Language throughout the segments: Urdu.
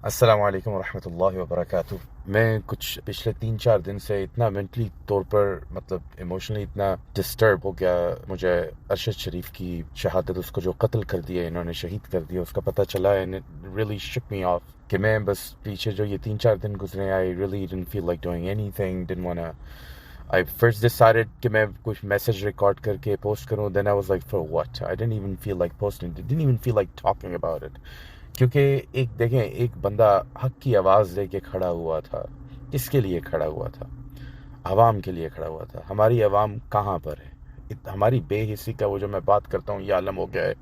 السلام علیکم ورحمۃ اللہ وبرکاتہ۔ میں کچھ پچھلے 3-4 دن سے اتنا مینٹلی طور پر ایموشنلی اتنا ڈسٹرب ہو گیا۔ مجھے ارشد شریف کی شہادت، اس کو جو قتل کر دیا انہوں نے، شہید کر دیا، اس کا پتہ چلا اینڈ اٹ ریئلی شک می آف کہ میں بس پیچھے جو یہ 3-4 دن گزرے I really didn't feel like doing anything, didn't wanna. I first decided کہ میں کچھ میسج ریکارڈ کر کے پوسٹ کروں, then I was like for what? I didn't even feel like posting, didn't even feel like talking about it. کیونکہ ایک بندہ حق کی آواز لے کے کھڑا ہوا تھا. کس کے لیے کھڑا ہوا تھا؟ عوام کے لیے کھڑا ہوا تھا. ہماری عوام کہاں پر ہے؟ ہماری بے حسی کا وہ جو میں بات کرتا ہوں یہ عالم ہو گیا ہے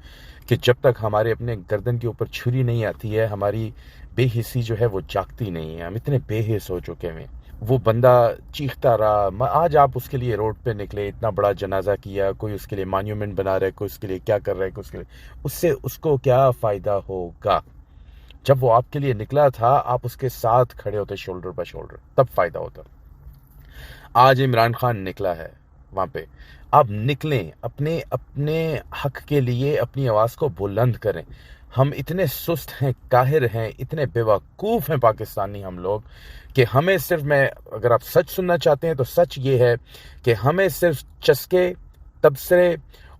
کہ جب تک ہمارے اپنے گردن کے اوپر چھری نہیں آتی ہے ہماری بے حسی جو ہے وہ جاگتی نہیں ہے. ہم اتنے بے حس ہو چکے ہیں. وہ بندہ چیختا رہا. آج آپ اس کے لیے روڈ پہ نکلے, اتنا بڑا جنازہ کیا, کوئی اس کے لیے مانیومنٹ بنا رہا ہے, کوئی اس کے لیے کیا کر رہا ہے, کوئی اس کے لیے, اس سے اس کو کیا فائدہ ہوگا؟ جب وہ آپ کے لیے نکلا تھا آپ اس کے ساتھ کھڑے ہوتے شولڈر بائی شولڈر, تب فائدہ ہوتا. آج عمران خان نکلا ہے وہاں پہ, آپ نکلیں, اپنے حق کے لیے اپنی آواز کو بلند کریں. ہم اتنے سست ہیں, قاہر ہیں, اتنے بیوقوف ہیں پاکستانی ہم لوگ کہ ہمیں صرف, اگر آپ سچ سننا چاہتے ہیں تو سچ یہ ہے کہ ہمیں صرف چسکے, تبصرے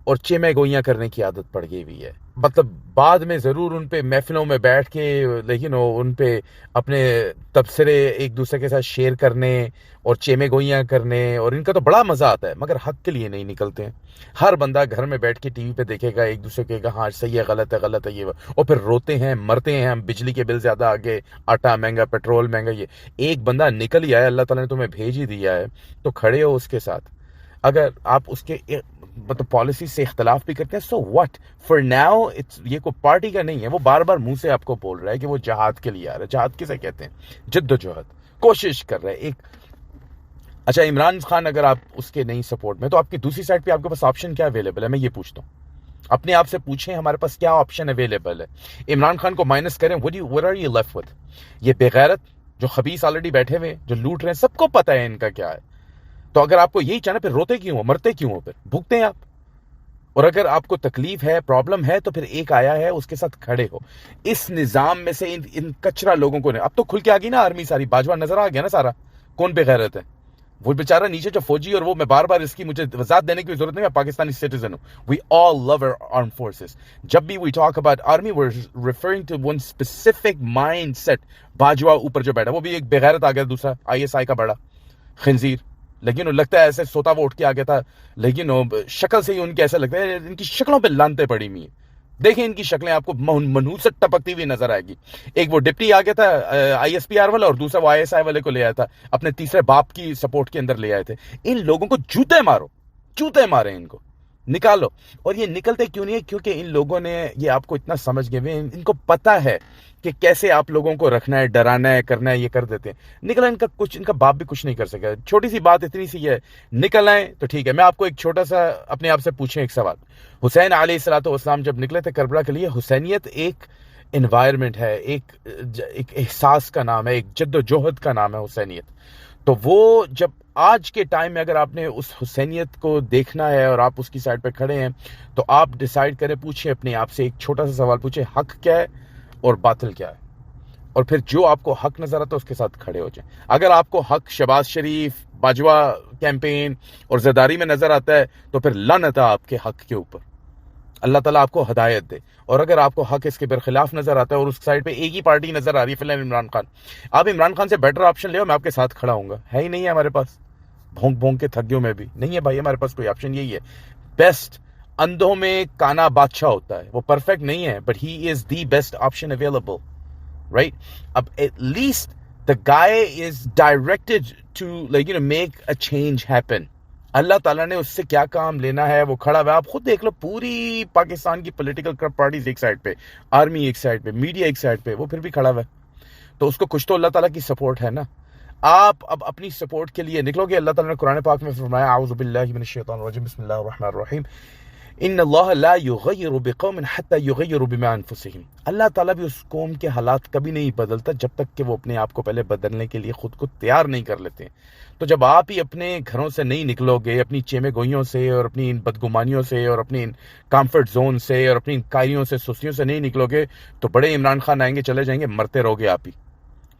اور چیمے گوئیاں کرنے کی عادت پڑ گئی ہوئی ہے. مطلب بعد میں ضرور ان پہ محفلوں میں بیٹھ کے لیکن ان پہ اپنے تبصرے ایک دوسرے کے ساتھ شیئر کرنے اور چیمے گوئیاں کرنے, اور ان کا تو بڑا مزہ آتا ہے, مگر حق کے لیے نہیں نکلتے ہیں. ہر بندہ گھر میں بیٹھ کے ٹی وی پہ دیکھے گا, ایک دوسرے کے ہاں صحیح ہے, غلط ہے یہ, اور پھر روتے ہیں, مرتے ہیں. ہم بجلی کے بل زیادہ آگے, آٹا مہنگا, پیٹرول مہنگا. یہ ایک بندہ نکل ہی آیا, اللہ تعالیٰ نے تمہیں بھیج ہی دیا ہے تو کھڑے ہو اس کے ساتھ. اگر آپ اس کے مطلب پالیسی سے اختلاف بھی کرتے ہیں, سو واٹ, فار ناؤ یہ کوئی پارٹی کا نہیں ہے. وہ بار بار منہ سے آپ کو بول رہا ہے کہ وہ جہاد کے لیے آ رہا ہے. جہاد کسے کہتے ہیں؟ جد و جہد, کوشش کر رہے ایک. اچھا, عمران خان اگر آپ اس کے نہیں سپورٹ میں, تو آپ کی دوسری سائڈ پہ آپ کے پاس آپشن کیا اویلیبل ہے؟ میں یہ پوچھتا ہوں, اپنے آپ سے پوچھیں ہمارے پاس کیا آپشن اویلیبل ہے. عمران خان کو مائنس کریں, what are you left with؟ یہ بے غیرت جو خبیث آلریڈی بیٹھے ہوئے, جو لوٹ رہے ہیں, سب کو پتہ ہے ان کا کیا ہے. تو اگر آپ کو یہی چاہنا, پھر روتے کیوں ہو, مرتے کیوں ہو, پھر بھوکتے ہیں آپ. اور اگر آپ کو تکلیف ہے, پرابلم ہے, تو پھر ایک آیا ہے اس کے ساتھ کھڑے ہو. اس نظام میں سے ان کچرا لوگوں کو نے, اب تو کھل کے آ گئی نا آرمی ساری, باجوہ نظر آ گیا نا سارا کون بے غیرت ہے. وہ بیچارہ نیچے جو فوجی, اور وہ میں بار بار اس کی مجھے وضاحت دینے کی ضرورت نہیں, میں پاکستانی سٹیزن ہوں. وی آل لو our armed forces. جب بھی we talk about army, we're referring to one specific mindset. Bajwa اوپر جو بیٹھا, وہ بھی ایک بے غیرت آ گیا, دوسرا ISI کا بڑا خنزیر. لیکن لگتا ہے ایسے سوتا وہ اٹھ کے آ گیا تھا, لیکن شکل سے ہی ان کے ایسا لگتا ہے ان کی شکلوں پہ لانتے پڑی ہوئی ہیں. دیکھیں ان کی شکلیں آپ کو منحوست ٹپکتی ہوئی نظر آئے گی. ایک وہ ڈپٹی آ گیا تھا ISPR والا, اور دوسرا وہ ISI والے کو لے آیا تھا, اپنے تیسرے باپ کی سپورٹ کے اندر لے آئے تھے. ان لوگوں کو جوتے مارو, جوتے مارے ان کو, نکالو. اور یہ نکلتے کیوں نہیں ہے؟ کیونکہ ان لوگوں نے یہ آپ کو اتنا سمجھ گئے, ان کو پتا ہے کہ کیسے آپ لوگوں کو رکھنا ہے, ڈرانا ہے, کرنا ہے, یہ کر دیتے ہیں. نکلا ان کا باپ بھی کچھ نہیں کر سکا. چھوٹی سی بات اتنی سی ہے, نکل آئے تو ٹھیک ہے. میں آپ کو ایک چھوٹا سا اپنے آپ سے پوچھیں ایک سوال. حسین علیہ الصلوۃ والسلام جب نکلے تھے کربلا کے لیے, حسینیت ایک انوائرمنٹ ہے, ایک احساس کا نام ہے, ایک جد و جہد کا نام ہے حسینیت. تو وہ جب آج کے ٹائم میں اگر آپ نے اس حسینیت کو دیکھنا ہے اور آپ اس کی سائڈ پہ کھڑے ہیں, تو آپ ڈیسائیڈ کریں, پوچھیں اپنے آپ سے ایک چھوٹا سا سوال پوچھیں, حق کیا ہے اور باطل کیا ہے, اور پھر جو آپ کو حق نظر آتا ہے اس کے ساتھ کھڑے ہو جائیں. اگر آپ کو حق شہباز شریف, باجوہ کیمپین اور زرداری میں نظر آتا ہے, تو پھر لعنت ہے آپ کے حق کے اوپر. اللہ تعالیٰ آپ کو ہدایت دے. اور اگر آپ کو حق اس کے برخلاف نظر آتا ہے اور اس سائڈ پہ ایک ہی پارٹی نظر آ رہی ہے, فی الحال عمران خان, آپ عمران خان سے بیٹر آپشن لے, میں آپ کے ساتھ کھڑا ہوں گا. ہے ہی نہیں ہے ہمارے پاس, بھونک بھونک کے تھگیوں میں بھی نہیں ہے بھائی ہمارے پاس کوئی آپشن. یہی ہے بیسٹ. اندھوں میں کانا بادشاہ ہوتا ہے, وہ پرفیکٹ نہیں ہے, but he is the best option available, right. اب at least the guy is directed to make a change happen. اللہ تعالیٰ نے اس سے کیا کام لینا ہے, وہ کھڑا ہوا. آپ خود دیکھ لو, پوری پاکستان کی پولیٹیکل پارٹیز ایک سائڈ پہ, آرمی ایک سائڈ پہ, میڈیا ایک سائڈ پہ, وہ پھر بھی کھڑا ہوا ہے. تو اس کو کچھ تو اللہ تعالیٰ کی سپورٹ ہے نا. آپ اب اپنی سپورٹ کے لیے نکلو گے. اللہ تعالیٰ نے قرآن پاک میں فرمایا, اعوذ باللہ من الشیطان الرجیم, بسم اللہ الرحمن الرحیم, ان اللہ لا یغیر بقوم حتی یغیروا بما انفسہم، اللہ تعالیٰ بھی اس قوم کے حالات کبھی نہیں بدلتا جب تک کہ وہ اپنے آپ کو پہلے بدلنے کے لیے خود کو تیار نہیں کر لیتے. تو جب آپ ہی اپنے گھروں سے نہیں نکلو گے، اپنی چیمے گوئیوں سے اور اپنی ان بدگمانیوں سے اور اپنی ان کمفرٹ زون سے اور اپنی ان کائریوں سے، سستیوں سے نہیں نکلو گے تو بڑے عمران خان آئیں گے، چلے جائیں گے، مرتے رہو گے آپ ہی.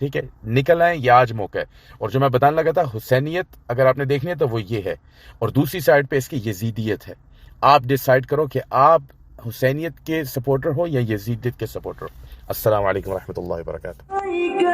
ٹھیک ہے، نکل آئیں، یہ آج موقع ہے. اور جو میں بتانے لگا تھا حسینیت اگر آپ نے دیکھنی ہے تو وہ یہ ہے، اور دوسری سائڈ پہ اس کی یزیدیت ہے. آپ ڈیسائیڈ کرو کہ آپ حسینیت کے سپورٹر ہو یا یزیدیت کے سپورٹر ہو. السلام علیکم ورحمۃ اللہ وبرکاتہ.